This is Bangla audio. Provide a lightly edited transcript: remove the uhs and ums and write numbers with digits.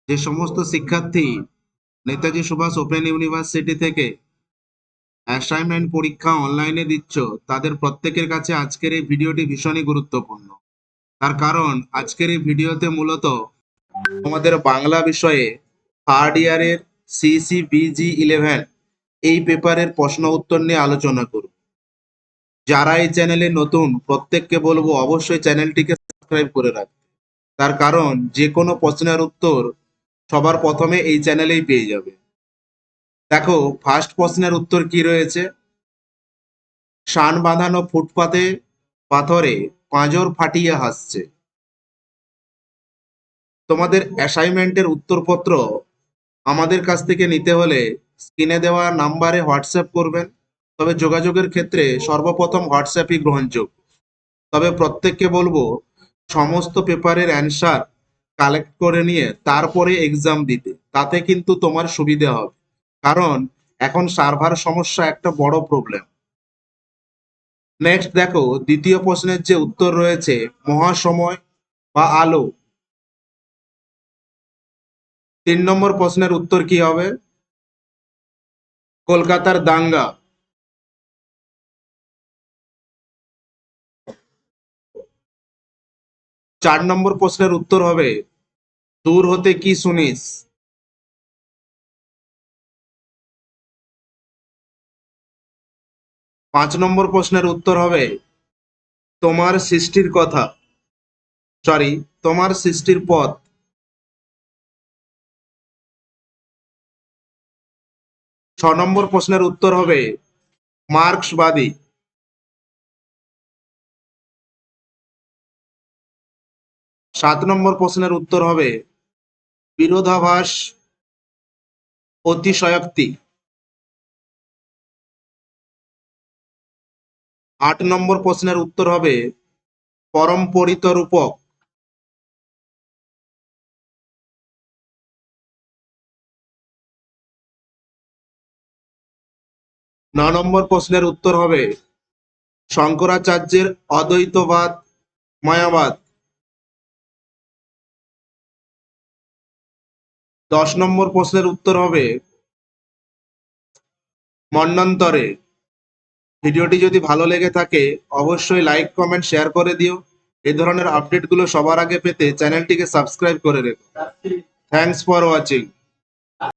যে সমস্ত শিক্ষার্থী নেতাজি সুভাষ ওপেন ইউনিভার্সিটি থেকে অ্যাসাইনমেন্ট পরীক্ষা অনলাইনে দিচ্ছ, তাদের প্রত্যেকের কাছে আজকের এই ভিডিওটি ভীষণই গুরুত্বপূর্ণ। তার কারণ আজকের এই ভিডিওতে মূলত আমাদের বাংলা বিষয়ে থার্ড ইয়ারের CCBG11 এই পেপারের প্রশ্ন উত্তর নিয়ে আলোচনা করব। যারা এই চ্যানেলে নতুন, প্রত্যেককে বলবো অবশ্যই চ্যানেলটিকে সাবস্ক্রাইব করে রাখতে। তার কারণ যে কোনো প্রশ্নের উত্তর সবার প্রথমে এই চ্যানেলেই পেয়ে যাবে। দেখো, ফার্স্ট প্রশ্নের উত্তর কি রয়েছে। শান বাঁধানো ফুটপাতে পাথরে পাঁজর ফাটিয়ে হাসছে। তোমাদের অ্যাসাইনমেন্টের উত্তরপত্র আমাদের কাছ থেকে নিতে হলে স্ক্রিনে দেওয়া নাম্বারে হোয়াটসঅ্যাপ করবেন। তবে যোগাযোগের ক্ষেত্রে সর্বপ্রথম হোয়াটসঅ্যাপই গ্রহণযোগ্য। তবে প্রত্যেককে বলবো সমস্ত পেপারের অ্যান্সার কালেক্ট করে নিয়ে তারপরে এক্সাম দিতে, তাতে কিন্তু তোমার সুবিধা হবে। কারণ এখন সার্ভার সমস্যা একটা বড় প্রবলেম। নেক্সট দেখো, দ্বিতীয় প্রশ্নের যে উত্তর রয়েছে মহাসময় বা আলো। 3 নম্বর প্রশ্নের উত্তর কি হবে? কলকাতার দাঙ্গা। 4 নম্বর প্রশ্নের উত্তর হবে দূর হতে কি শুনিস। 5 নম্বর প্রশ্নের উত্তর হবে তোমার সৃষ্টির কথা, সরি, তোমার সৃষ্টির পথ। 6 নম্বর প্রশ্নের উত্তর হবে মার্ক্সবাদী। 7 নম্বর প্রশ্নের উত্তর হবে বিরোধাভাস অতিশয়োক্তি। 8 নম্বর প্রশ্নের উত্তর হবে পরম্পরিত রূপক। 9 নম্বর প্রশ্নের উত্তর হবে শঙ্করাচার্যের অদ্বৈতবাদ মায়াবাদ। 10 নম্বর প্রশ্নের উত্তর হবে মন্বন্তরে। ভিডিওটি যদি ভালো লেগে থাকে অবশ্যই লাইক কমেন্ট শেয়ার করে দিও। এই ধরনের আপডেটগুলো সবার আগে পেতে চ্যানেলটিকে সাবস্ক্রাইব করে রেখো। Thanks for watching.